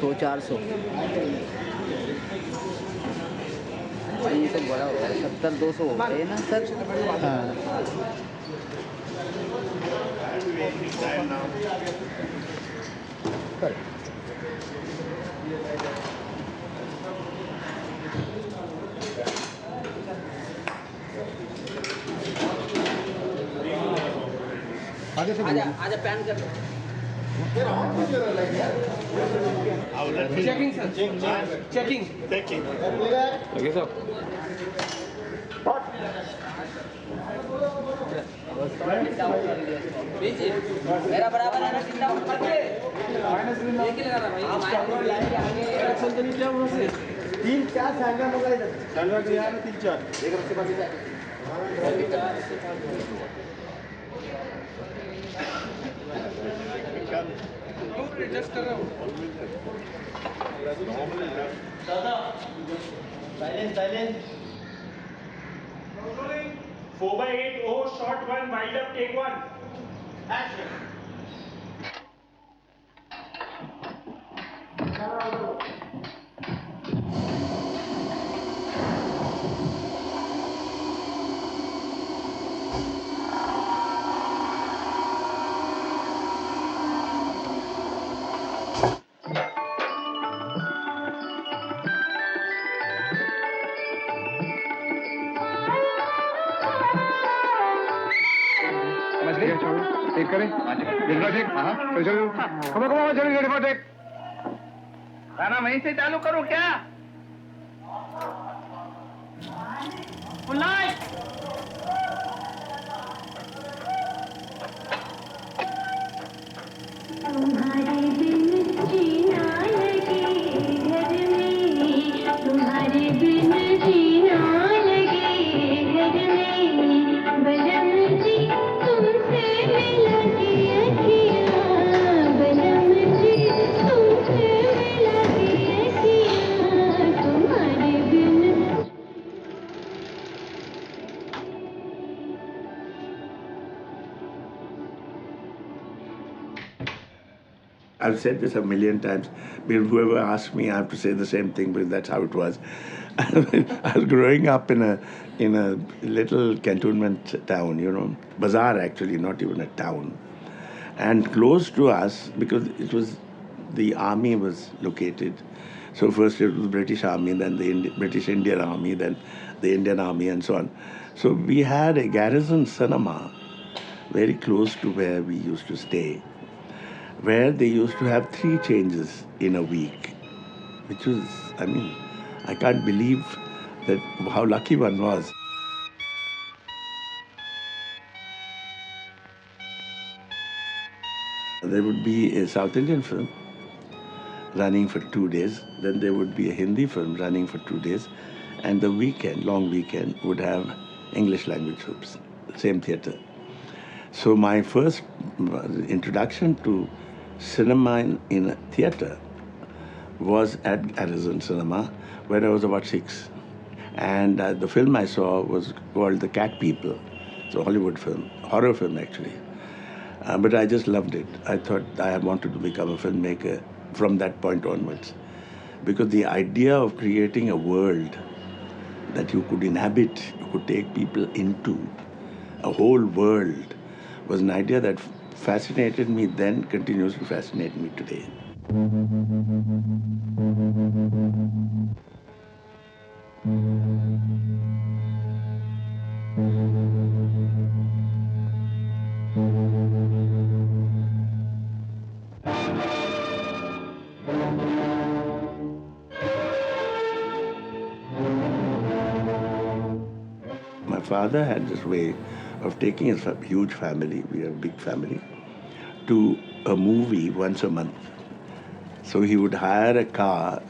300-400 ये सब बड़ा हो गया 70-200 हो गए ना सर। हाँ आगे से आजा पैन कर checking sir checking okay sir मेरा बराबर है ना चिंता करके एक ही लगा भाई एक्शन तो नहीं किया उन्होंने 3-4 सैंडा मंगाए थे सैंडा तो यार 3-4 एक रस्ते बाकी है एडजस्ट कर रहा हूं दादा silence 4/8 oh shot 1 wind up take 1 action ठीक करें ठीक हाँ चलो कम चलो ठीक गाना वहीं से चालू करूं क्या लाइट तुम्हारे बिन जीना लगे घर में तुम्हारे बिन जीना लगे घर में बलम जी तुमसे मिला के अखियाँ बलम जी तुमसे मिला के अखियाँ तुम्हारे बिन I've said this a million times, but whoever asks me, I have to say the same thing because that's how it was. I was growing up in a little cantonment town, you know, bazaar actually, not even a town, and close to us because it was the army was located. So first it was British Army, then the British Indian Army, then the Indian Army, and so on. So we had a garrison cinema very close to where we used to stay, where they used to have 3 changes in a week, which was, I mean, I can't believe that how lucky one was. There would be a South Indian film running for 2 days, then there would be a Hindi film running for 2 days, and the weekend, long weekend, would have English language films, same theatre. So my first introduction to cinema in a theatre was at Garrison Cinema, where I was about 6. And the film I saw was called The Cat People. It's a Hollywood film, horror film actually. But I just loved it. I thought I wanted to become a filmmaker from that point onwards. Because the idea of creating a world that you could inhabit, you could take people into, a whole world, was an idea that fascinated me then, continues to fascinate me today. My father had this way of taking his huge family, we have a big family, to a movie once a month. So he would hire a car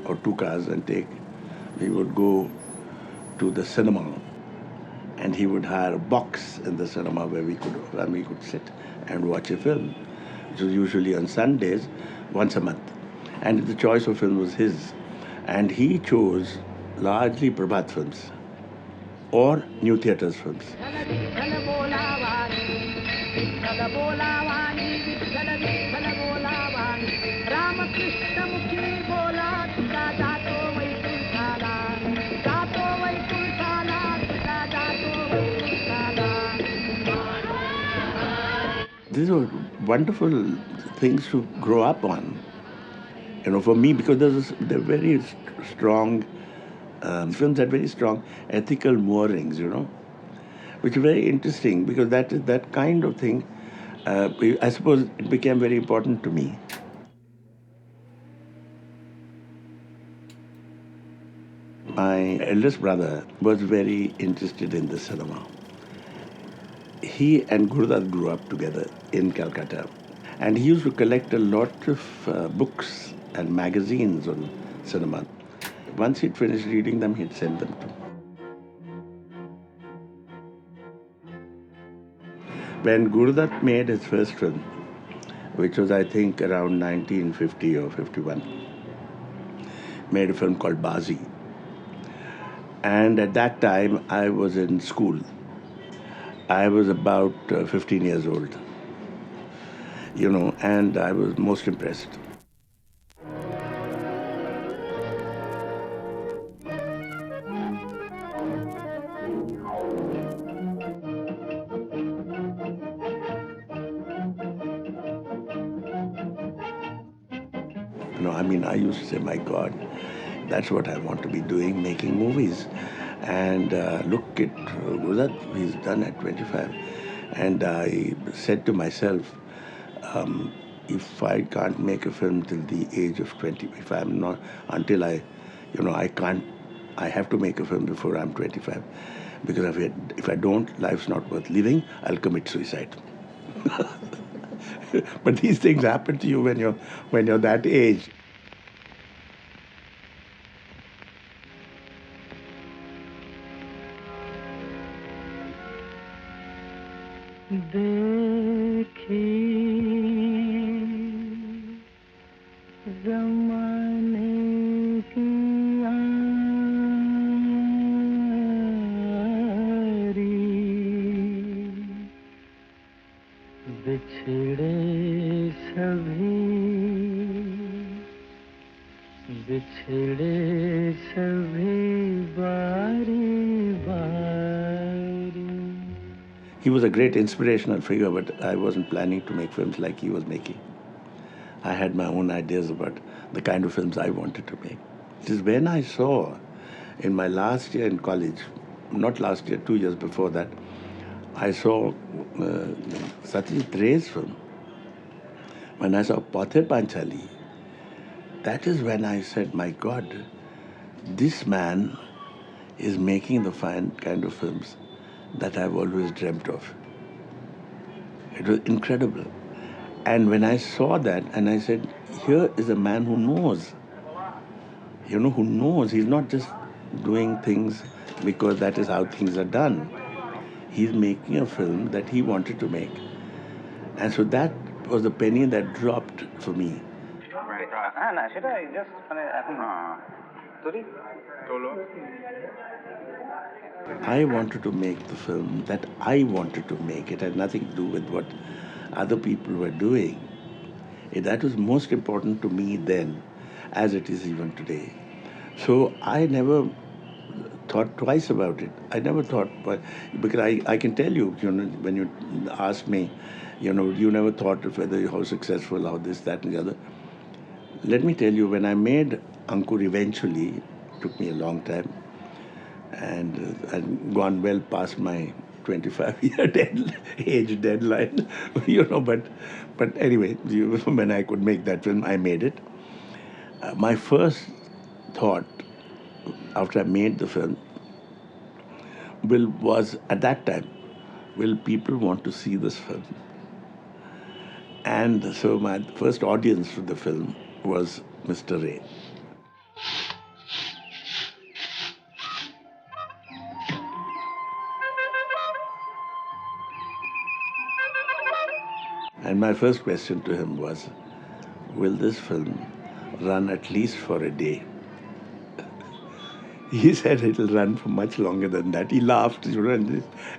or 2 cars we would go to the cinema, and he would hire a box in the cinema where we could sit and watch a film, which was usually on Sundays, once a month. And the choice of film was his. And he chose largely Prabhat films or New Theatres films. Ramakrishna these were wonderful things to grow up on. For me, because they're very strong, films had very strong ethical moorings, which are very interesting because that kind of thing, I suppose it became very important to me. My eldest brother was very interested in the cinema. He and Gurudat grew up together in Calcutta. And he used to collect a lot of books and magazines on cinema. Once he'd finished reading them, he'd send them to me. When Gurudat made his first film, which was I think around 1950 or 51, made a film called Bazi. And at that time, I was in school. I was about 15 years old, and I was most impressed. I used to say, my God, that's what I want to be doing, making movies. And look at Gurudat, he's done at 25. And I said to myself, if I can't make a film till the age of 20, if I'm not, until I have to make a film before I'm 25. Because if I don't, life's not worth living, I'll commit suicide. But these things happen to you when you're that age. देखी ज़माने की यारी बिछड़े सभी बारी बारी. He was a great inspirational figure, but I wasn't planning to make films like he was making. I had my own ideas about the kind of films I wanted to make. It is when I saw, in my last year in college, not last year, 2 years before that, I saw Satyajit Ray's film. When I saw Pather Panchali, that is when I said, my God, this man is making the fine kind of films that I've always dreamt of. It was incredible. And when I saw that, and I said, here is a man who knows. Who knows. He's not just doing things because that is how things are done. He's making a film that he wanted to make. And so that was the penny that dropped for me. I wanted to make the film that I wanted to make. It had nothing to do with what other people were doing. That was most important to me then, as it is even today. So I never thought twice about it. I never thought, because I can tell you, when you asked me, you never thought of how successful, how this, that, and the other. Let me tell you, when I made Ankur eventually, it took me a long time, and I'd gone well past my 25-year age deadline, but anyway, when I could make that film, I made it. My first thought after I made the film was at that time, will people want to see this film? And so my first audience for the film was Mr. Ray. And my first question to him was, will this film run at least for a day? He said it'll run for much longer than that. He laughed, and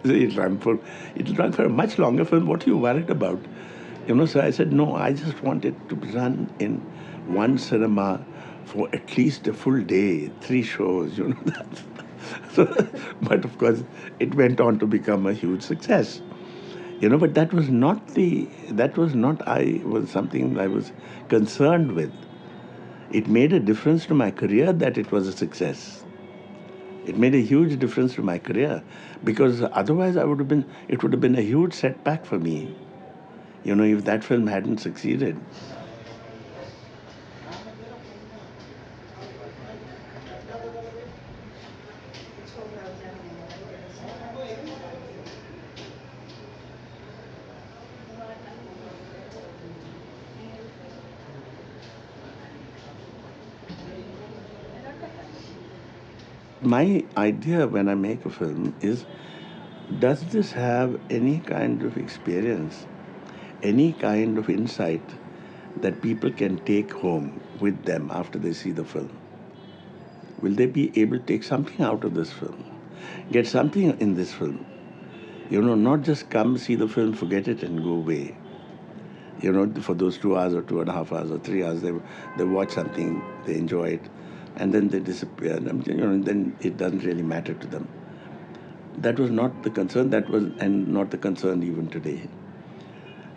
he said it'll run for a much longer film. What are you worried about? So I said, no, I just want it to run in one cinema for at least a full day, 3 shows, that. But of course, it went on to become a huge success. But that was not I was something I was concerned with. It made a difference to my career that it was a success. It made a huge difference to my career, because otherwise it would have been a huge setback for me, if that film hadn't succeeded. My idea when I make a film is, does this have any kind of experience, any kind of insight that people can take home with them after they see the film? Will they be able to take something out of this film, get something in this film? Not just come, see the film, forget it and go away. For those 2 hours or 2.5 hours or 3 hours, they watch something, they enjoy it, and then they disappear. Then it doesn't really matter to them. That was not the concern. And not the concern even today.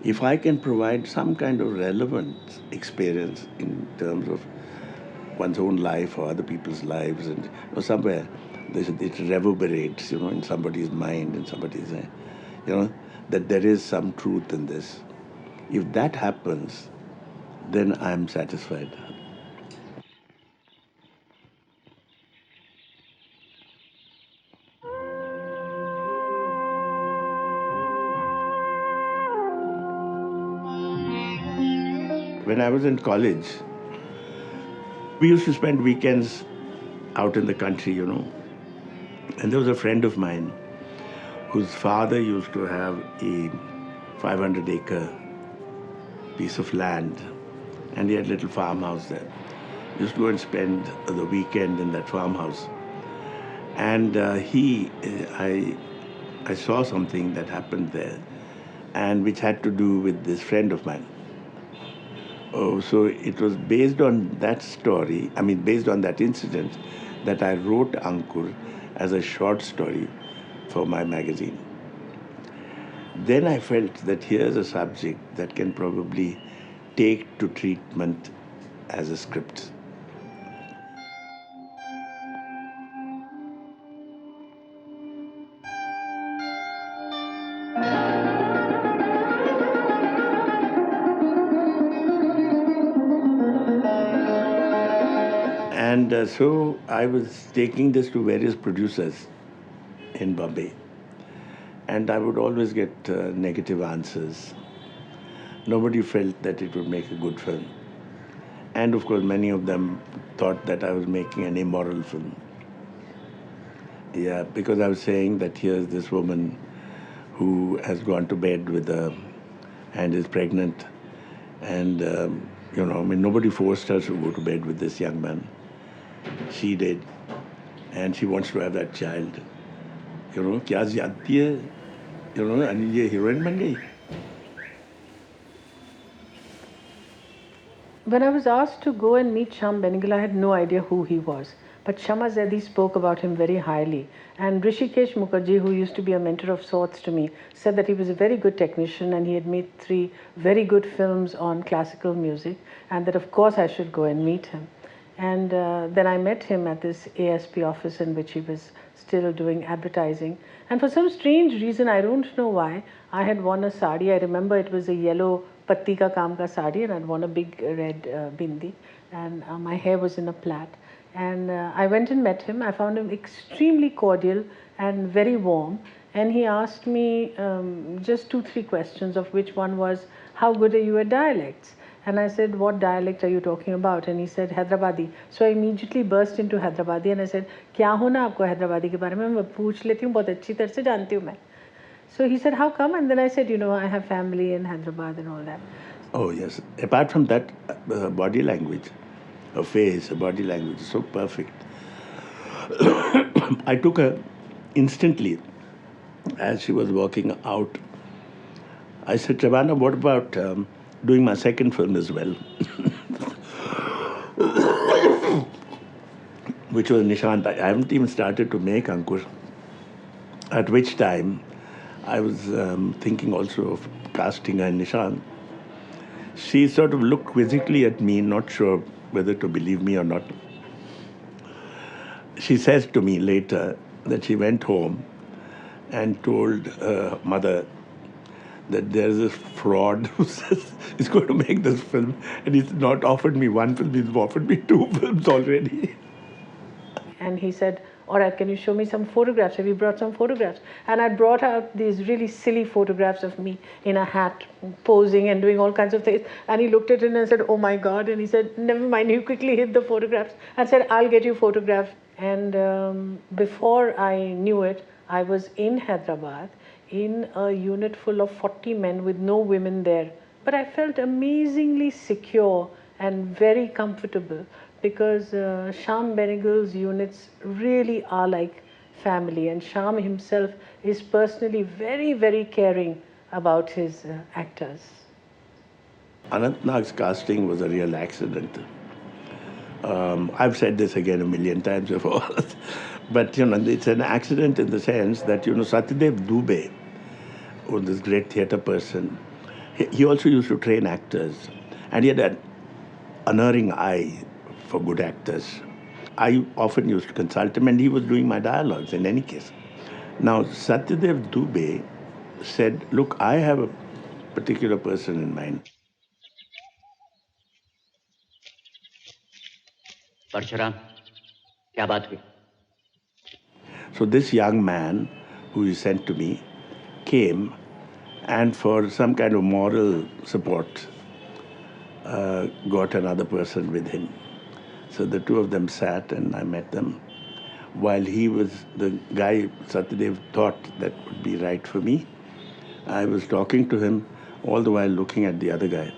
If I can provide some kind of relevant experience in terms of one's own life or other people's lives, and somewhere it reverberates, in somebody's mind, in somebody's, that there is some truth in this. If that happens, then I'm satisfied. When I was in college, we used to spend weekends out in the country, And there was a friend of mine whose father used to have a 500-acre piece of land, and he had a little farmhouse there. We used to go and spend the weekend in that farmhouse. And I saw something that happened there, and which had to do with this friend of mine. Oh, so it was based on that story, based on that incident, that I wrote Ankur as a short story for my magazine. Then I felt that here's a subject that can probably take to treatment as a script. And so I was taking this to various producers in Bombay. And I would always get negative answers. Nobody felt that it would make a good film. And of course, many of them thought that I was making an immoral film. Yeah, because I was saying that here's this woman who has gone to bed with and is pregnant. And, nobody forced her to go to bed with this young man. She did. And she wants to have that child. क्या ज़्यादती है, and ये heroine बन गई. When I was asked to go and meet Shyam Benegal, I had no idea who he was. But Shama Zedi spoke about him very highly. And Rishikesh Mukherjee, who used to be a mentor of sorts to me, said that he was a very good technician and he had made 3 very good films on classical music, and that of course I should go and meet him. And then I met him at this ASP office in which he was still doing advertising. And for some strange reason, I don't know why, I had worn a sari. I remember it was a yellow patti ka kaam ka sari, and I'd worn a big red bindi, and my hair was in a plait. And I went and met him. I found him extremely cordial and very warm. And he asked me just 2-3 questions, of which one was, how good are you at dialects? And I said, what dialect are you talking about? And he said, Hyderabadi. So I immediately burst into Hyderabadi and I said, क्या होना आपको हैदराबादी के बारे में? मैं पूछ लेती हूँ, बहुत अच्छी तरह से जानती हूँ मैं. So he said, how come? And then I said, I have family in Hyderabad and all that. Oh, yes. Apart from that, body language, her face, her body language is so perfect. I took her instantly as she was walking out. I said, Shabana, what about doing my second film as well? Which was Nishant. I haven't even started to make Ankur. At which time, I was thinking also of casting her in Nishan. She sort of looked quizzically at me, not sure whether to believe me or not. She says to me later that she went home and told her mother that there's this fraud who says he's going to make this film, and he's not offered me one film, he's offered me 2 films already. And he said, all right, can you show me some photographs? Have you brought some photographs? And I brought out these really silly photographs of me in a hat, posing and doing all kinds of things. And he looked at it and said, oh my God. And he said, never mind. He quickly hid the photographs and said, I'll get you photographs. And before I knew it, I was in Hyderabad in a unit full of 40 men with no women there. But I felt amazingly secure and very comfortable, because Shyam Benegal's units really are like family, and Shyam himself is personally very, very caring about his actors. Anant Nag's casting was a real accident. I've said this again a million times before, but it's an accident in the sense that Satyadev Dubey was this great theatre person. He also used to train actors, and he had an unerring eye for good actors. I often used to consult him, and he was doing my dialogues in any case. Now, Satyadev Dubey said, look, I have a particular person in mind. Parshuram, क्या बात हुई? So this young man who he sent to me came, and for some kind of moral support, got another person with him. So the two of them sat and I met them. While he was the guy Satyadev thought that would be right for me, I was talking to him all the while looking at the other guy.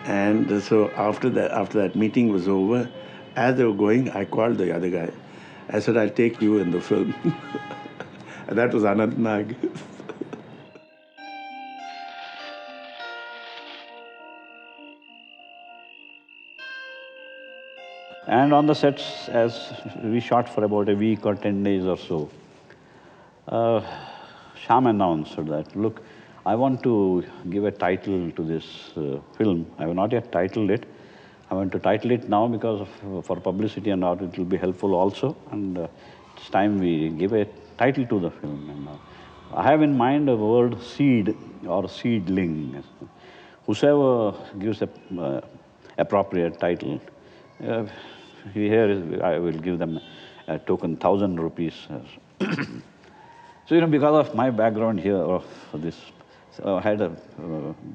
And so after that meeting was over, as they were going, I called the other guy. I said, I'll take you in the film. And that was Anant Nag. And on the sets, as we shot for about a week or 10 days or so, Shyam announced that, look, I want to give a title to this film. I have not yet titled it. I want to title it now because for publicity and all, it will be helpful also. And it's time we give a title to the film. And I have in mind a word seed or seedling. Whosoever gives a appropriate title, here I will give them a token 1,000 rupees. So, because of my background here of this, I had a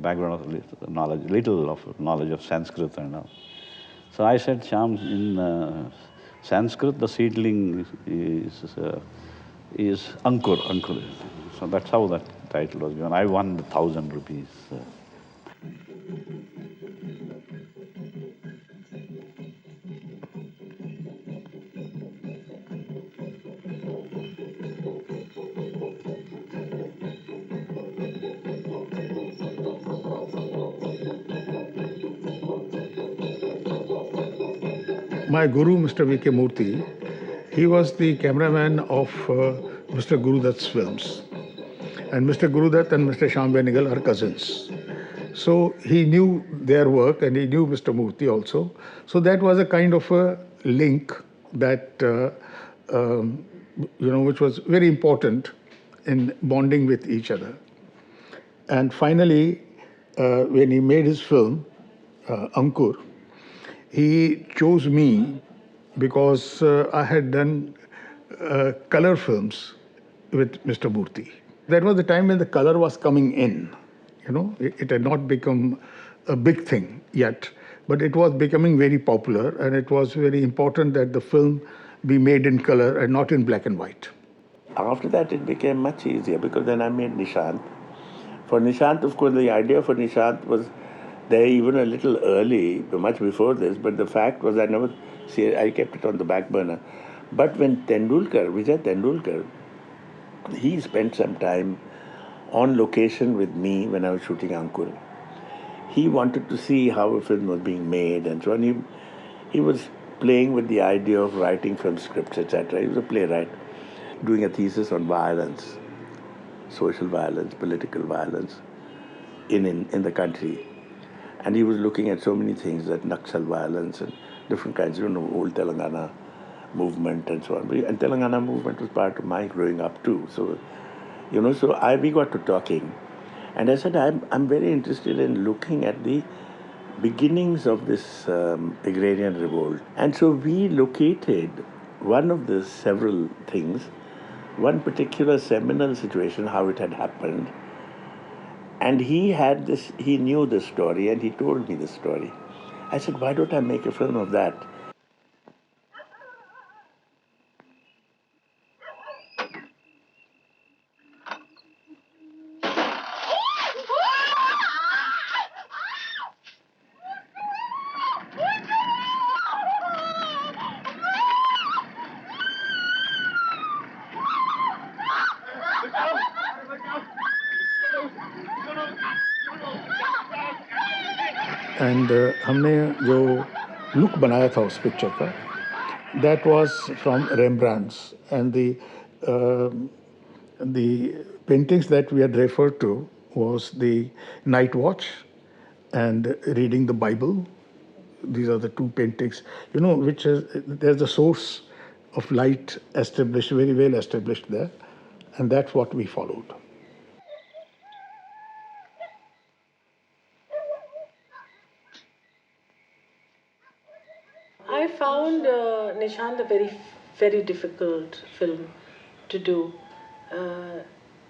background of knowledge, little of knowledge of Sanskrit and all. So I said, Shyam, in Sanskrit, the seedling is Ankur. So that's how that title was given. I won the 1,000 rupees. My guru, Mr. V.K. Murthy, he was the cameraman of Mr. Gurudutt's films. And Mr. Gurudutt and Mr. Shyam Benegal are cousins. So he knew their work and he knew Mr. Murthy also. So that was a kind of a link that, which was very important in bonding with each other. And finally, when he made his film, Ankur, he chose me because I had done color films with Mr. Murthy. That was the time when the color was coming in. It had not become a big thing yet, but it was becoming very popular, and it was very important that the film be made in color and not in black and white. After that, it became much easier because then I made Nishant. For Nishant, of course, the idea for Nishant was there even a little early, much before this, but the fact was I kept it on the back burner. But when Vijay Tendulkar, he spent some time on location with me when I was shooting Ankur. He wanted to see how a film was being made and so on. He was playing with the idea of writing film scripts, etc. He was a playwright, doing a thesis on violence. social violence, political violence in the country. And he was looking at so many things, that Naxal violence and different kinds, old Telangana movement and so on. And Telangana movement was part of my growing up too. So, we got to talking. And I said, I'm very interested in looking at the beginnings of this agrarian revolt. And so we located one of the several things, one particular seminal situation, how it had happened. And he knew the story, and he told me the story. I said, why don't I make a film of that? And हमने जो look बनाया था उस picture का, that was from Rembrandt's, and the paintings that we had referred to was the Night Watch and Reading the Bible. These are the two paintings, which there's the source of light established, very well established there, and that's what we followed. I found Nishant a very, very difficult film to do,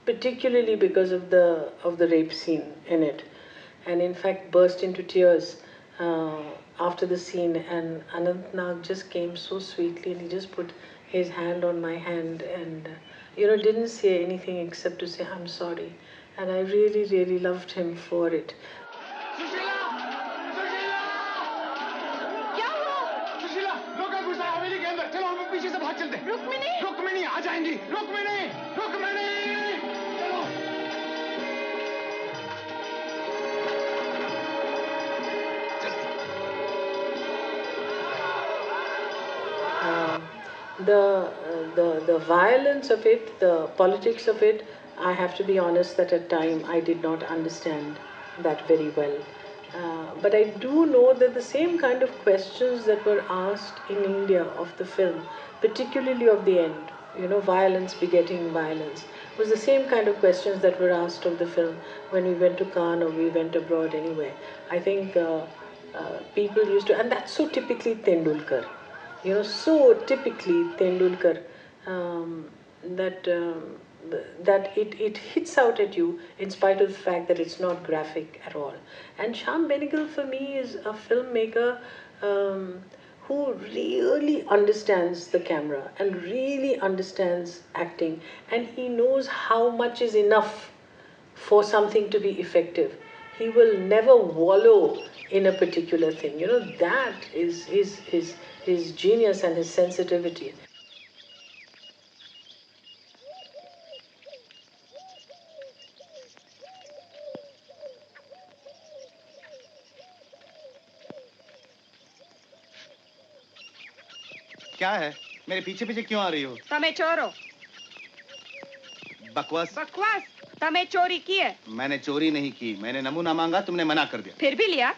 particularly because of the rape scene in it, and in fact burst into tears after the scene. And Anant Nag just came so sweetly, and he just put his hand on my hand, and didn't say anything except to say, "I'm sorry," and I really, really loved him for it. The violence of it, the politics of it, I have to be honest that at time I did not understand that very well. But I do know that the same kind of questions that were asked in India of the film, particularly of the end, violence begetting violence, was the same kind of questions that were asked of the film when we went to Cannes or we went abroad anyway. I think people used to, and that's so typically Tendulkar. So typically Tendulkar, that it hits out at you in spite of the fact that it's not graphic at all. And Shyam Benegal for me is a filmmaker who really understands the camera and really understands acting, and he knows how much is enough for something to be effective. He will never wallow in a particular thing. That is his genius and his sensitivity. क्या है? मेरे पीछे पीछे क्यों आ रही हो? તમે ચોરો. बकवास. बकवास. તમે चोरी की है. मैंने चोरी नहीं की. मैंने नमूना मांगा, तुमने मना कर दिया. फिर भी लिया.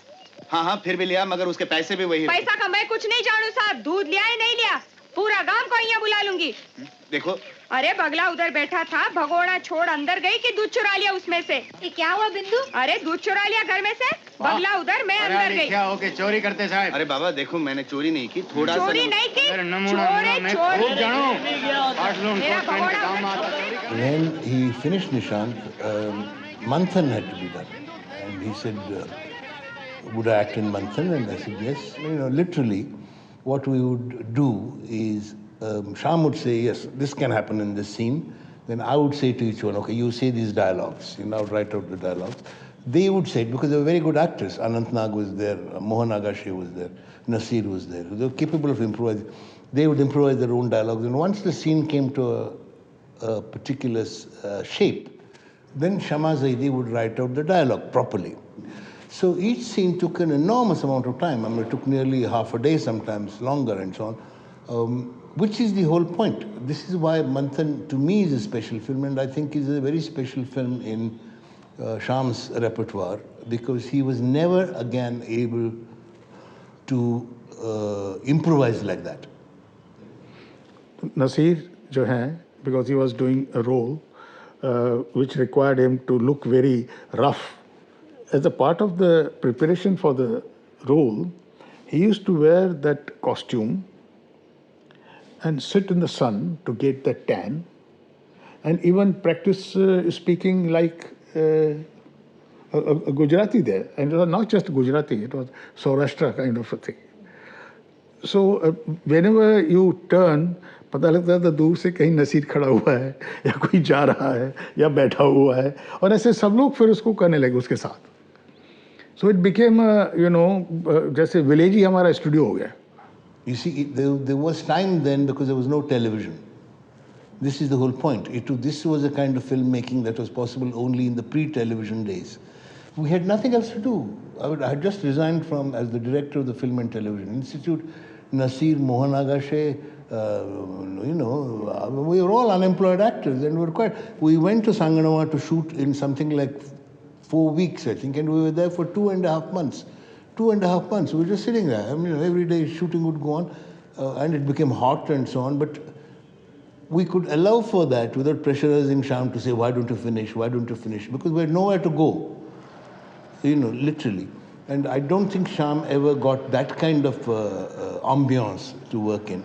हाँ, फिर भी लिया, मगर उसके पैसे भी वही. पैसा का मैं कुछ नहीं जानू साहब. दूध लिया है नहीं लिया. पूरा गांव को यहाँ बुला लूंगी. देखो. अरे बगला उधर बैठा था, भगोड़ा छोड़ अंदर गई कि दूध चुरा लिया उसमें से. ये क्या हुआ बिंदु? अरे दूध चुरा लिया घर में से. बगला उधर, मैं अंदर गई. क्या हो के चोरी करते साहब? अरे बाबा देखो, मैंने चोरी नहीं की. थोड़ा सा चोरी नहीं की. When he finished Nishant, Manthan had to be done, and he said, "Would I act in Manthan?" And I said, "Yes." Literally, what we would do is, Shyam would say, "Yes, this can happen in this scene." Then I would say to each one, "Okay, you say these dialogues." Write out the dialogues. They would say it because they were very good actors. Anant Nag was there, Mohan Agashe was there, Nasir was there. They were capable of improvising. They would improvise their own dialogues. And once the scene came to a particular shape, then Shama Zaidi would write out the dialogue properly. So each scene took an enormous amount of time. It took nearly half a day, sometimes longer, and so on. which is the whole point. This is why Manthan to me is a special film, and I think is a very special film in Shyam's repertoire, because he was never again able to improvise like that. Nasir, jo hai, because he was doing a role which required him to look very rough. As a part of the preparation for the role, he used to wear that costume and sit in the sun to get the tan, and even practice speaking like a Gujarati there. And it was not just Gujarati, it was Saurashtra kind of a thing. So whenever you turn, पता लगता था दूर से कहीं नसीर खड़ा हुआ है या कोई जा रहा है या बैठा हुआ है, और ऐसे सब लोग फिर उसको करने लगे उसके साथ. So it became जैसे विलेज ही हमारा स्टूडियो हो गया. You see, there was time then because there was no television. This is the whole point. This was a kind of filmmaking that was possible only in the pre-television days. We had nothing else to do. I had just resigned from as the director of the Film and Television Institute. Nasir, Mohan Agashe, we were all unemployed actors, and we went to Sanganawa to shoot in something like 4 weeks, I think, and we were there for 2.5 months. 2.5 months, we were just sitting there. I mean, every day shooting would go on, and it became hot and so on, but we could allow for that without pressurizing Shyam to say, why don't you finish, because we had nowhere to go, literally. And I don't think Shyam ever got that kind of ambience to work in.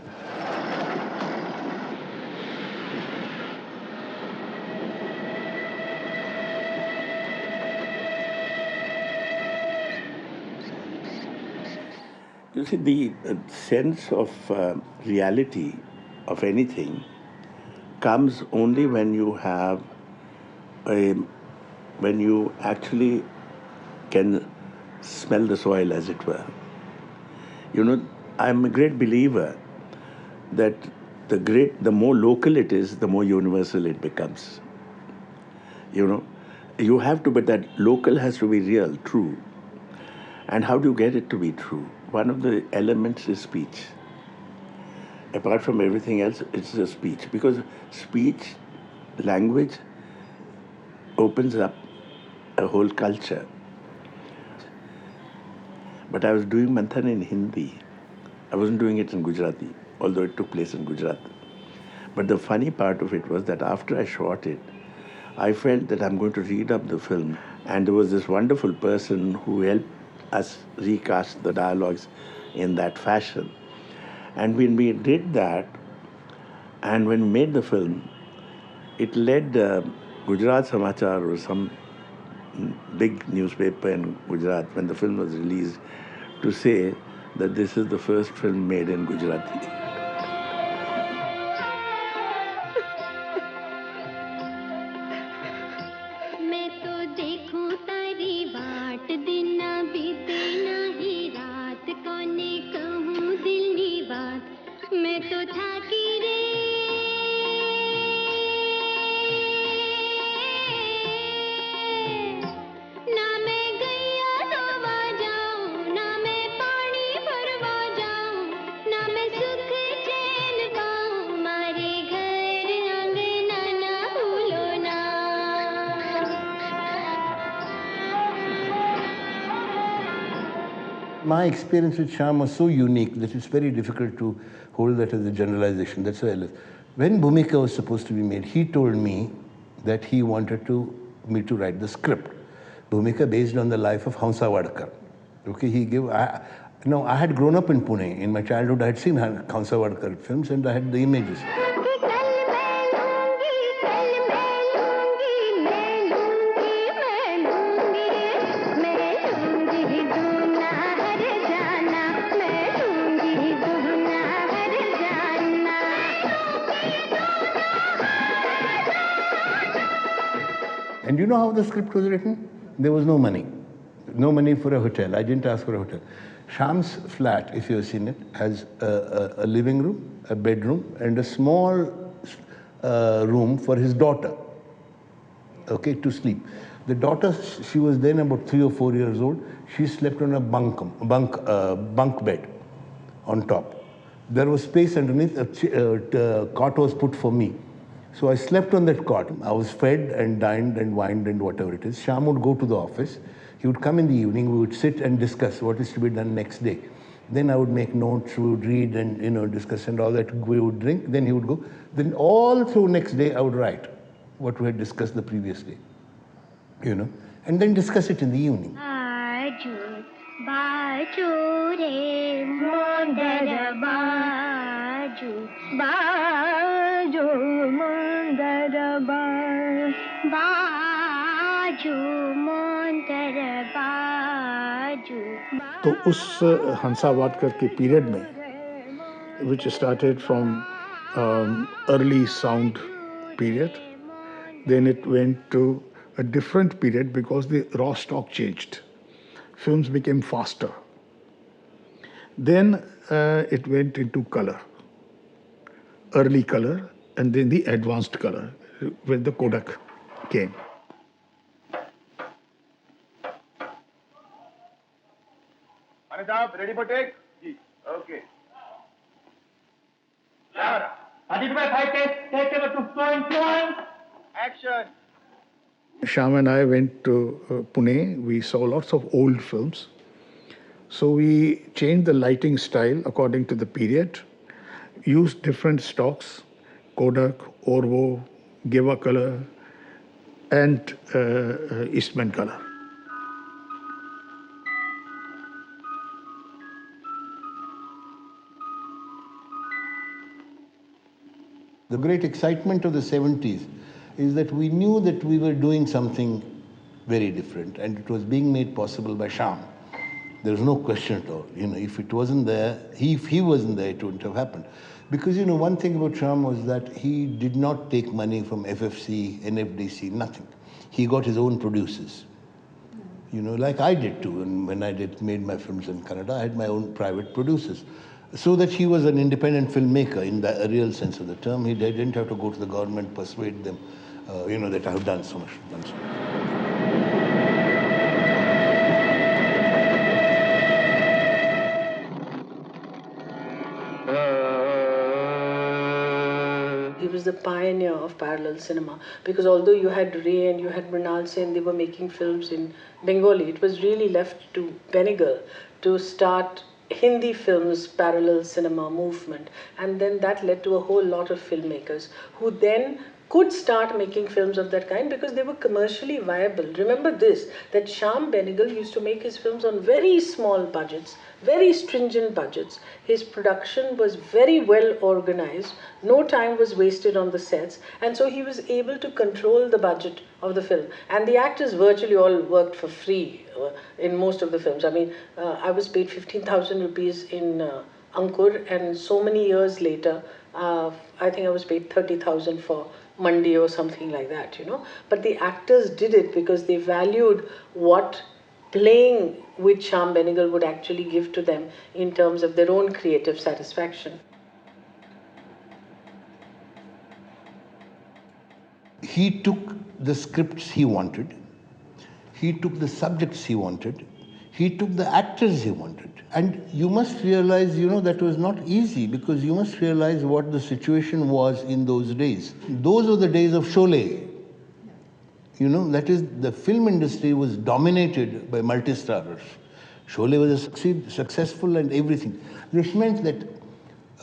You see, the sense of reality of anything comes only when you have when you actually can smell the soil, as it were. I'm a great believer that the more local it is, the more universal it becomes. You have to, but that local has to be real, true. And how do you get it to be true? One of the elements is speech. Apart from everything else, it's the speech. Because speech, language, opens up a whole culture. But I was doing Manthan in Hindi. I wasn't doing it in Gujarati, although it took place in Gujarat. But the funny part of it was that after I shot it, I felt that I'm going to read up the film. And there was this wonderful person who helped us recast the dialogues in that fashion. And when we did that, and when we made the film, it led Gujarat Samachar or some big newspaper in Gujarat, when the film was released, to say that this is the first film made in Gujarati. My experience with Shyam was so unique that it's very difficult to hold that as a generalization. That's why I left. When Bhumika was supposed to be made, he told me that he wanted me to write the script. Bhumika based on the life of Hamsa Vadkar. Okay, I had grown up in Pune. In my childhood, I had seen Hamsa Vadkar films and I had the images. And you know how the script was written? There was no money. No money for a hotel. I didn't ask for a hotel. Shyam's flat, if you have seen it, has a living room, a bedroom, and a small room for his daughter, okay, to sleep. The daughter, she was then about 3 or 4 years old. She slept on a bunk bed on top. There was space underneath, a cot was put for me. So I slept on that cot. I was fed and dined and wined and whatever it is. Shyam would go to the office. He would come in the evening. We would sit and discuss what is to be done next day. Then I would make notes. We would read and discuss and all that. We would drink. Then he would go. Then all through next day I would write what we had discussed the previous day. And then discuss it in the evening. बाजू रे मोंदर बाजू बाजू मोंदर बाजू मोंदर बाजू तो उस हंसावादकर के period में, which started from early sound period, then it went to a different period because the raw stock changed. Films became faster. Then it went into color, early color, and then the advanced color when the Kodak came. Ready for take? Okay. Action. Shyam and I went to Pune. We saw lots of old films. So we changed the lighting style according to the period, used different stocks, Kodak, Orvo, Geva color, and Eastman color. The great excitement of the 70s is that we knew that we were doing something very different, and it was being made possible by Shyam. There was no question at all. If it wasn't there, if he wasn't there, it wouldn't have happened. Because, one thing about Shyam was that he did not take money from FFC, NFDC, nothing. He got his own producers. Like I did too. And when I made my films in Canada, I had my own private producers. So that he was an independent filmmaker in the real sense of the term. He didn't have to go to the government, persuade them, that I have done so much. He was the pioneer of parallel cinema, because although you had Ray and you had Mrinal Sen, they were making films in Bengali, it was really left to Benegal to start Hindi films parallel cinema movement, and then that led to a whole lot of filmmakers who then could start making films of that kind because they were commercially viable. Remember this, that Shyam Benegal used to make his films on very small budgets, very stringent budgets. His production was very well organized, no time was wasted on the sets, and so he was able to control the budget of the film. And the actors virtually all worked for free in most of the films. I mean, I was paid 15,000 rupees in Ankur, and so many years later, I think I was paid 30,000 for Mandi or something like that, But the actors did it because they valued what playing with Shyam Benegal would actually give to them in terms of their own creative satisfaction. He took the scripts he wanted, he took the subjects he wanted, he took the actors he wanted. And you must realize, that was not easy, because you must realize what the situation was in those days. Those were the days of Sholay. That is, the film industry was dominated by multi-starrers. Sholay was successful and everything. This meant that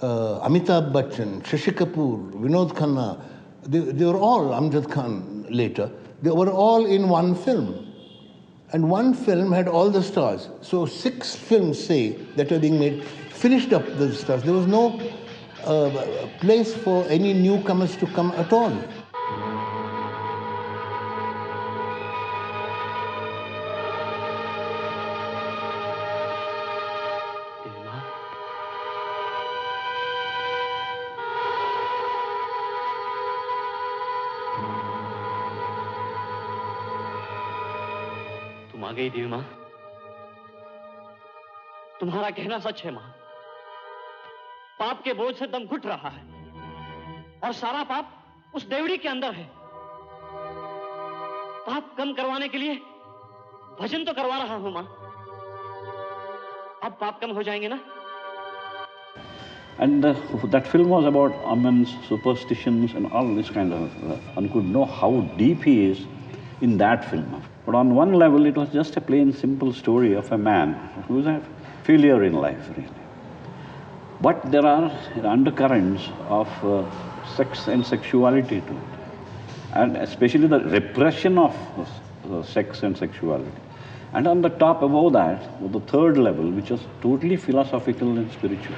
Amitabh Bachchan, Shashi Kapoor, Vinod Khanna, they were all, Amjad Khan later, they were all in one film. And one film had all the stars. So 6 films, say, that were being made, finished up the stars. There was no place for any newcomers to come at all. आ गई देवी माँ, तुम्हारा कहना सच है माँ। पाप के बोझ से दम घुट रहा है और सारा पाप उस देवड़ी के अंदर है। पाप कम करवाने के लिए भजन तो करवा रहा हूं माँ। अब पाप कम हो जाएंगे ना? And that film was about omens, superstitions, and all this kind of. One could know how deep he is in that film. But on one level, it was just a plain, simple story of a man who is a failure in life, really. But there are undercurrents of sex and sexuality to it, and especially the repression of sex and sexuality. And on the top, above that, the third level, which is totally philosophical and spiritual.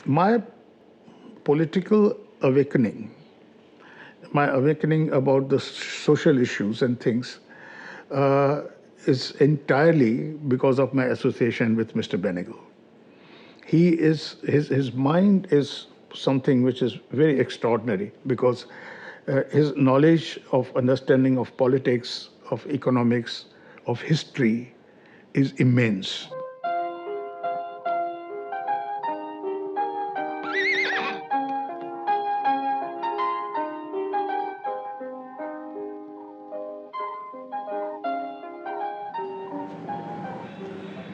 My political awakening, my awakening about the social issues and things, is entirely because of my association with Mr. Benegal. His mind is something which is very extraordinary because his knowledge of understanding of politics, of economics, of history is immense.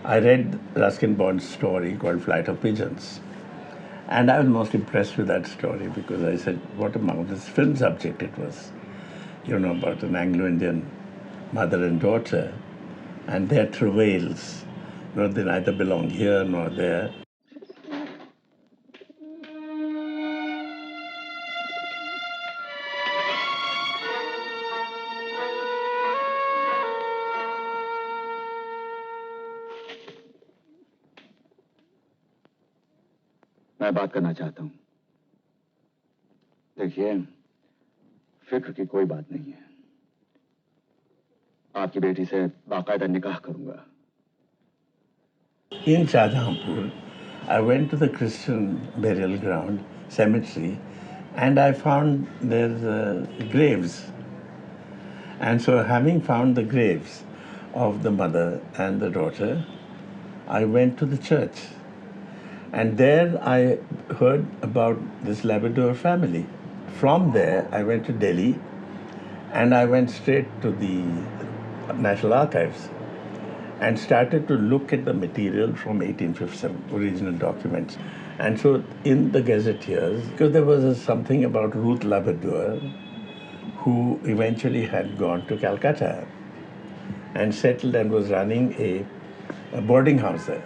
I read Ruskin Bond's story called Flight of Pigeons. And I was most impressed with that story because I said, what a marvelous film subject it was. About an Anglo-Indian mother and daughter and their travails. They neither belong here nor there. मैं बात करना चाहता हूं। देखिए, फिक्र की कोई बात नहीं है। आपकी बेटी से बाकायदा निकाह करूंगा। In Shahjahanpur, I went to the Christian burial ground, cemetery, and I found there's graves. And so having found the graves of the mother and the daughter, I went to the church. And there I heard about this Labrador family. From there, I went to Delhi and I went straight to the National Archives and started to look at the material from 1857, original documents. And so in the gazetteers, because there was something about Ruth Labrador, who eventually had gone to Calcutta and settled and was running a boarding house there.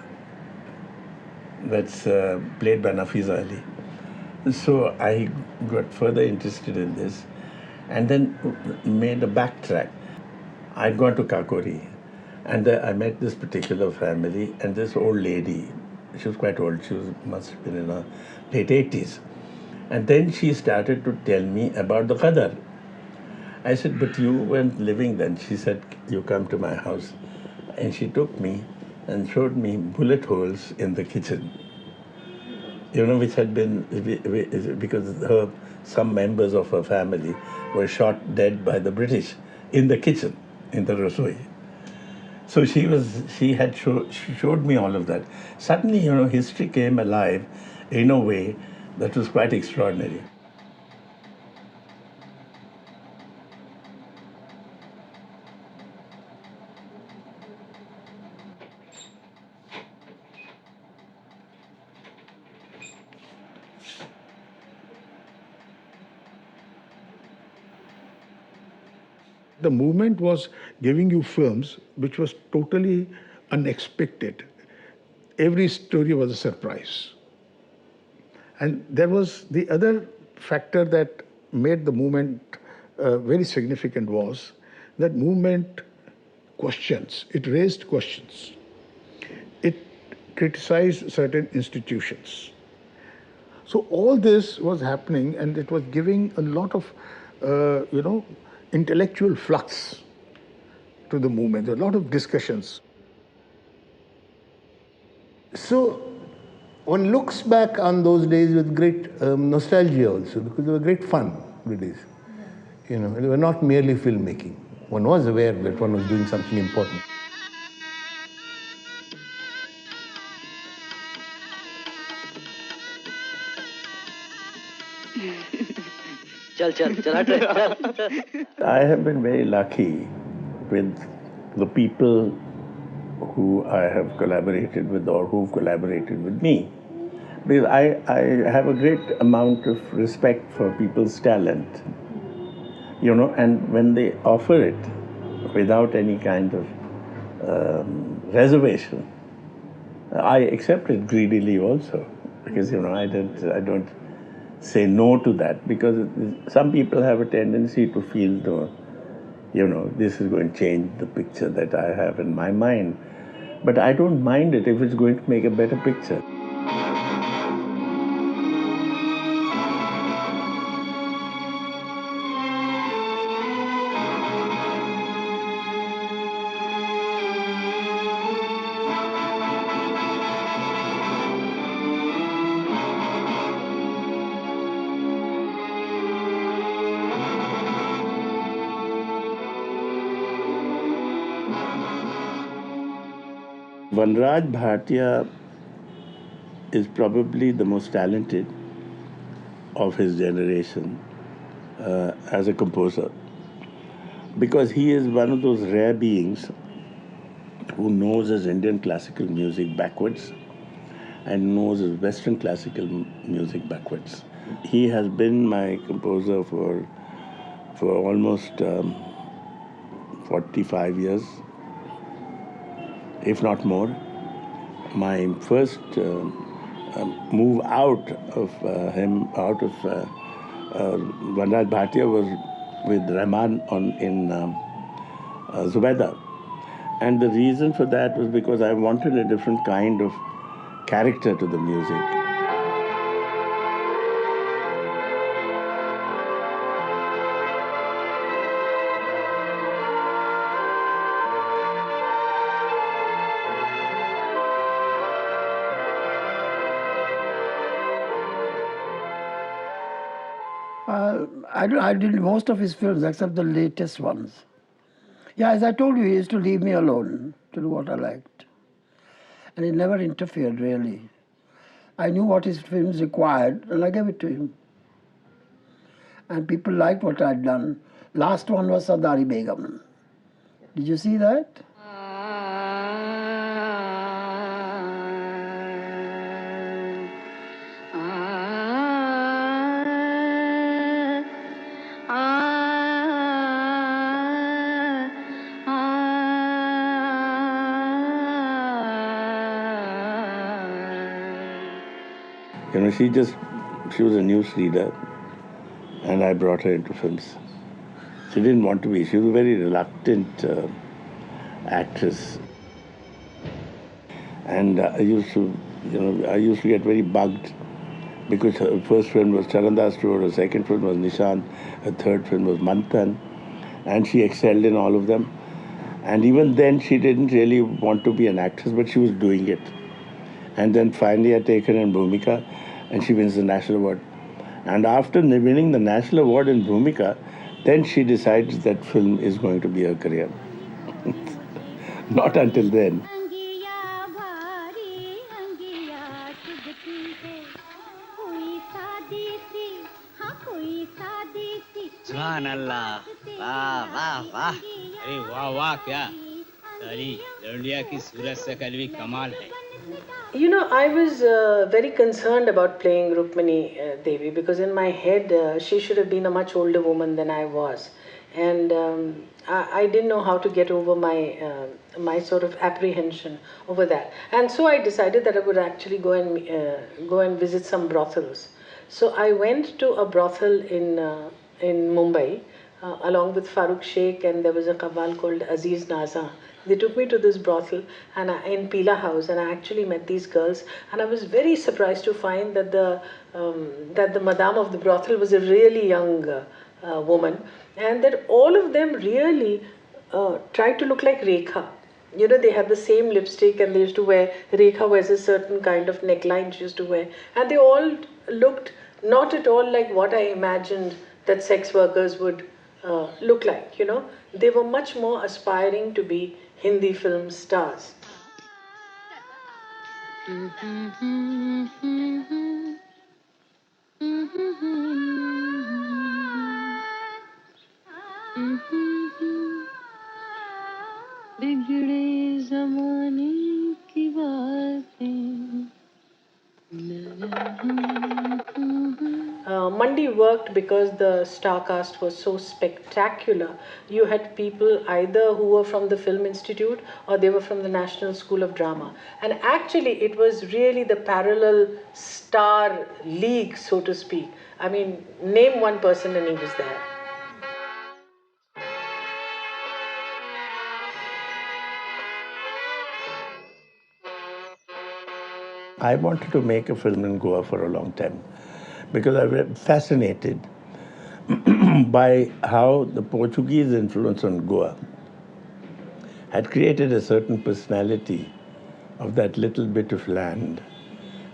That's played by Nafiza Ali. So I got further interested in this and then made a backtrack. I'd gone to Kakori and I met this particular family and this old lady. She was quite old. Must have been in her late 80s. And then she started to tell me about the Qadar. I said, but you weren't living then. She said, you come to my house. And she took me and showed me bullet holes in the kitchen, which had been, because some members of her family were shot dead by the British in the kitchen, in the rasoi. So she had showed me all of that. Suddenly, history came alive in a way that was quite extraordinary. The movement was giving you films which was totally unexpected. Every story was a surprise. And there was the other factor that made the movement very significant was that movement questions. It raised questions. It criticized certain institutions. So all this was happening and it was giving a lot of, intellectual flux to the movement, a lot of discussions. So one looks back on those days with great nostalgia also, because they were great fun, the days. They were not merely filmmaking. One was aware that one was doing something important. I have been very lucky with the people who I have collaborated with or who've collaborated with me. Because I have a great amount of respect for people's talent, and when they offer it without any kind of reservation, I accept it greedily also, because I don't say no to that, because some people have a tendency to feel though, this is going to change the picture that I have in my mind. But I don't mind it if it's going to make a better picture. Vanraj Bhatia is probably the most talented of his generation as a composer, because he is one of those rare beings who knows his Indian classical music backwards and knows his Western classical music backwards. He has been my composer for almost 45 years, if not more. My first move out of Vanraj Bhatia was with Rahman in Zubaida. And the reason for that was because I wanted a different kind of character to the music. I did most of his films except the latest ones. Yeah, as I told you, he used to leave me alone to do what I liked. And he never interfered, really. I knew what his films required, and I gave it to him. And people liked what I'd done. Last one was Sardari Begum. Did you see that? She was a news reader, and I brought her into films. She didn't want to be. She was a very reluctant actress. And I used to get very bugged, because her first film was Charandas Road, her second film was Nishan, her third film was Manthan, and she excelled in all of them. And even then, she didn't really want to be an actress, but she was doing it. And then finally I take her in Bhumika, and she wins the National Award. And after winning the National Award in Bhumika, then she decides that film is going to be her career. Not until then. Subhanallah. वाह वाह वाह अरे वाह वाह क्या सारी लौंडिया की सूरत शकल भी कमाल है. I was very concerned about playing Rukmini Devi, because in my head she should have been a much older woman than I was, and I didn't know how to get over my sort of apprehension over that, and so I decided that I would actually go and visit some brothels. So I went to a brothel in Mumbai along with Farooq Sheikh, and there was a qawwal called Aziz Naza. They took me to this brothel and in Pila House, and I actually met these girls, and I was very surprised to find that the madam of the brothel was a really young woman, and that all of them really tried to look like Rekha. They had the same lipstick, and they used to wear, Rekha wears a certain kind of neckline she used to wear, and they all looked not at all like what I imagined that sex workers would look like. They were much more aspiring to be Hindi film stars. बिगड़े जमाने की बातें Mandi worked because the star cast was so spectacular. You had people either who were from the Film Institute or they were from the National School of Drama. And actually, it was really the parallel star league, so to speak. I mean, name one person and he was there. I wanted to make a film in Goa for a long time because I was fascinated by how the Portuguese influence on Goa had created a certain personality of that little bit of land,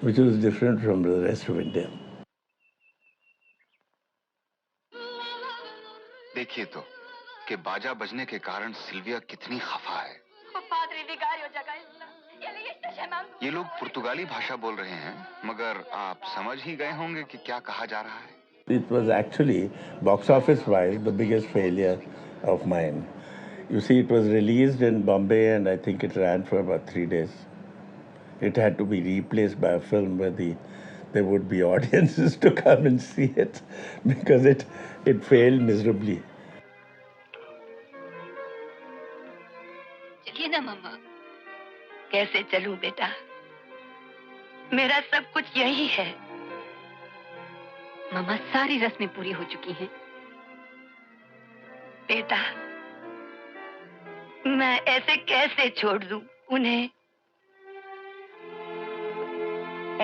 which was different from the rest of India. देखिए तो कि बाजा बजने के कारण Sylvia कितनी खफा है। ये लोग पुर्तगाली भाषा बोल रहे हैं, मगर आप समझ ही गए होंगे कि क्या कहा जा रहा है। It was actually, box office-wise, the biggest failure of mine. You see, it was released in Bombay and I think it ran for about 3 days. It had to be replaced by a film where there would be audiences to come and see it because it failed miserably. चलिए ना मम्मा। कैसे चलूं बेटा? मेरा सब कुछ यही है। मम्मा सारी रस्में पूरी हो चुकी हैं। बेटा, मैं ऐसे कैसे छोड़ दूं उन्हें?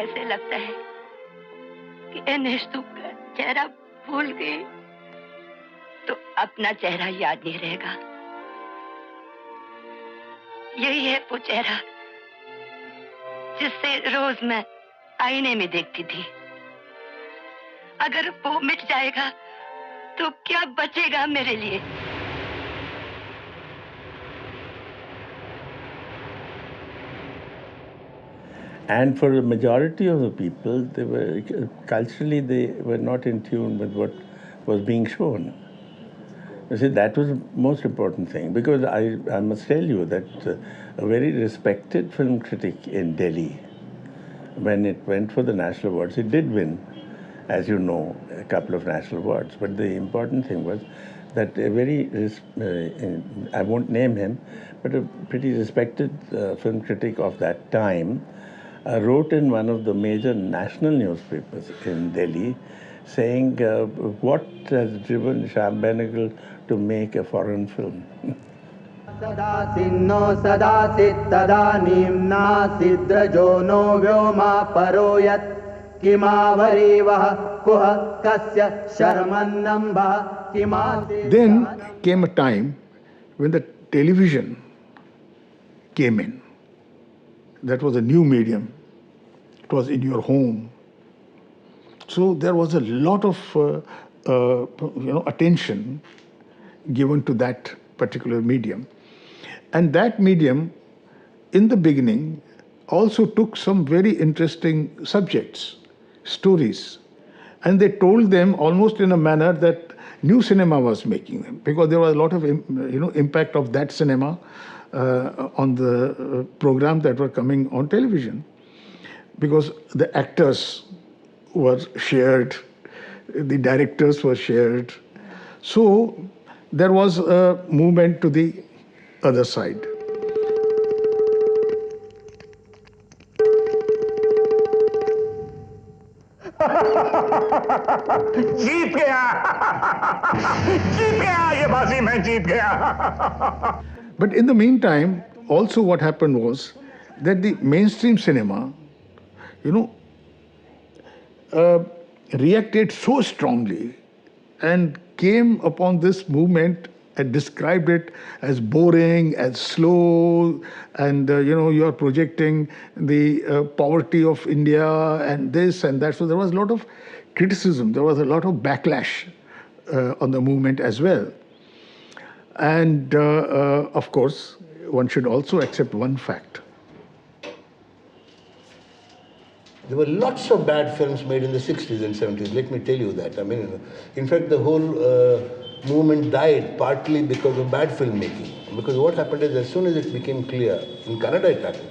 ऐसे लगता है कि एनेस्तु का चेहरा भूल गए तो अपना चेहरा याद नहीं रहेगा। यही है वो चेहरा जिससे रोज मैं आईने में देखती थी। अगर वो मिट जाएगा तो क्या बचेगा मेरे लिए? And for the majority of the people, culturally they were not in tune with what was being shown. You see, that was the most important thing, because I must tell you that a very respected film critic in Delhi, when it went for the national awards, it did win, as you know, a couple of national awards. But the important thing was that a very, I won't name him, but a pretty respected film critic of that time wrote in one of the major national newspapers in Delhi saying what has driven Shyam Benegal to make a foreign film. Sada sinno sada sittada nimna sidrajo no vyoma paroyat kimavari vah kuha kasya sharmannamba kimate. Then came a time when the television came in. That was a new medium. It was in your home. So there was a lot of attention given to that particular medium. And that medium, in the beginning, also took some very interesting subjects, stories. And they told them almost in a manner that new cinema was making them, because there was a lot of impact of that cinema on the program that were coming on television. Because the actors were shared, the directors were shared. So there was a movement to the other side. जीत गया जीत गया ये बाजी मैं जीत गया. But in the meantime, also what happened was that the mainstream cinema, reacted so strongly and came upon this movement and described it as boring, as slow, and you are projecting the poverty of India and this and that. So there was a lot of criticism, there was a lot of backlash on the movement as well. And of course, one should also accept one fact. There were lots of bad films made in the 60s and 70s, let me tell you that. I mean, in fact, the whole movement died partly because of bad filmmaking. I Because what happened is, as soon as it became clear, in Kannada it happened,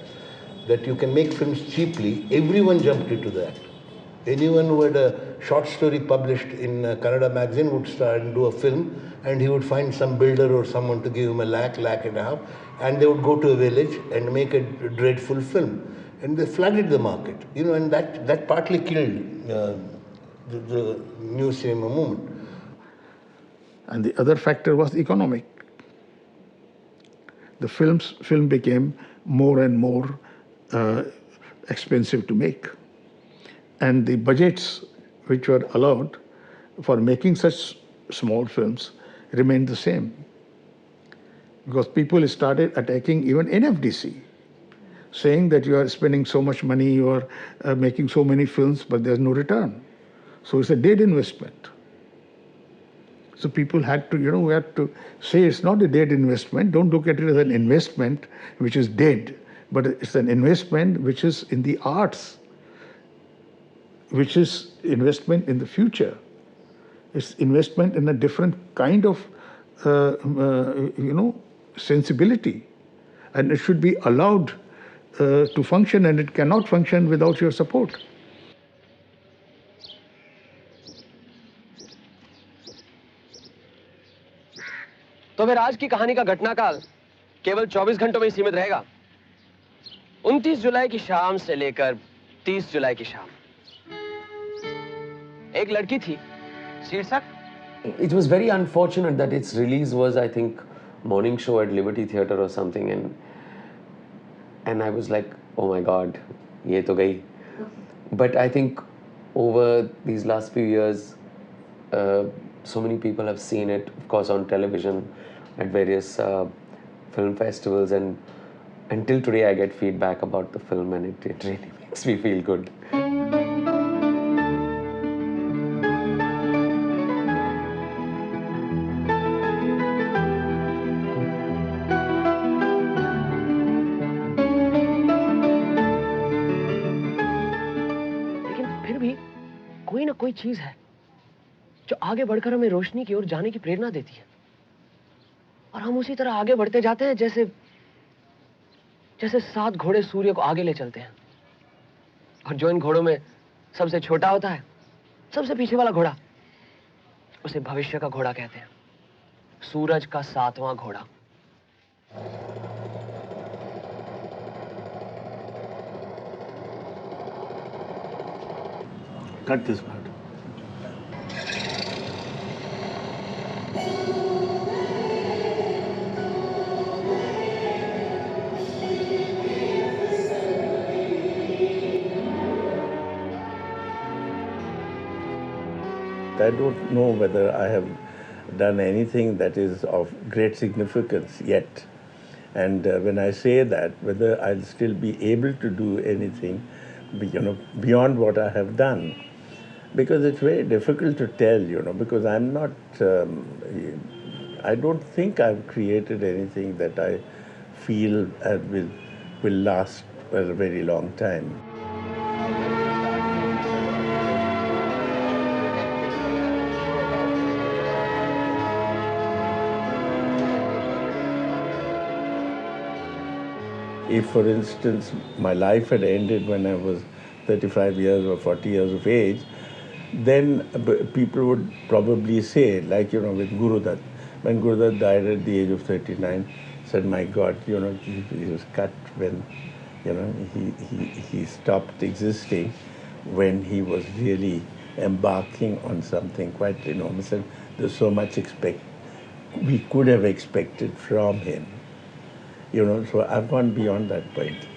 that you can make films cheaply, everyone jumped into that. Anyone who had a short story published in a Kannada magazine would start and do a film, and he would find some builder or someone to give him a lakh and a half, and they would go to a village and make a dreadful film. And they flooded the market, and that partly killed the new cinema movement. And the other factor was economic. The film became more and more expensive to make. And the budgets which were allowed for making such small films remained the same. Because people started attacking even NFDC, saying that you are spending so much money, you are making so many films, but there's no return. So it's a dead investment. So people had to, we had to say it's not a dead investment. Don't look at it as an investment which is dead, but it's an investment which is in the arts, which is investment in the future. It's investment in a different kind of, sensibility. And it should be allowed to function, and it cannot function without your support. तो फिर आज की कहानी का घटनाकाल केवल 24 घंटों में ही सीमित रहेगा। 29 जुलाई की शाम से लेकर 30 जुलाई की शाम एक लड़की थी शीर्षक। It was very unfortunate that its release was, I think, morning show at Liberty Theatre or something, and I was like, oh my God, ye to gayi. But I think over these last few years, so many people have seen it, of course, on television, at various film festivals, and until today I get feedback about the film, and it really makes me feel good. लेकिन फिर भी कोई ना कोई चीज है जो आगे बढ़कर हमें रोशनी की ओर जाने की प्रेरणा देती है, और हम उसी तरह आगे बढ़ते जाते हैं जैसे 7 घोड़े सूर्य को आगे ले चलते हैं, और जो इन घोड़ों में सबसे छोटा होता है, सबसे पीछे वाला घोड़ा, उसे भविष्य का घोड़ा कहते हैं, सूरज का 7वां घोड़ा। Cut this part. I don't know whether I have done anything that is of great significance yet. And when I say that, whether I'll still be able to do anything, beyond what I have done. Because it's very difficult to tell, because I'm not, I don't think I've created anything that I feel will last for a very long time. If, for instance, my life had ended when I was 35 years or 40 years of age, then people would probably say, like, with Gurudat. When Gurudat died at the age of 39, said, my God, he was cut when, he stopped existing, when he was really embarking on something quite enormous. And there's so much we could have expected from him. So I've gone beyond that point.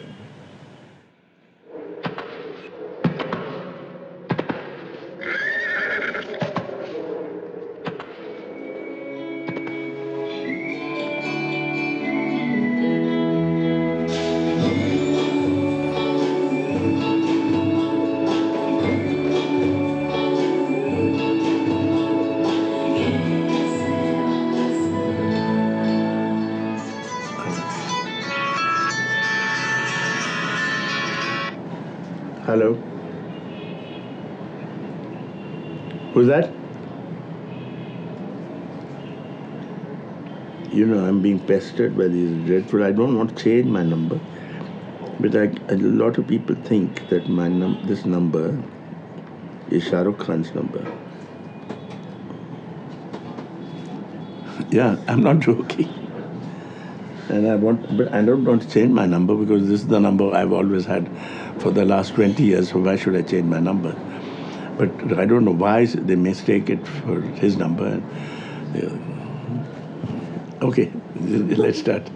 Hello? Who's that? You know, I'm being pestered by these dreadful. I don't want to change my number, but a lot of people think that this number is Shah Rukh Khan's number. Yeah, I'm not joking. But I don't want to change my number because this is the number I've always had for the last 20 years. So why should I change my number? But I don't know why they mistake it for his number. Okay, let's start.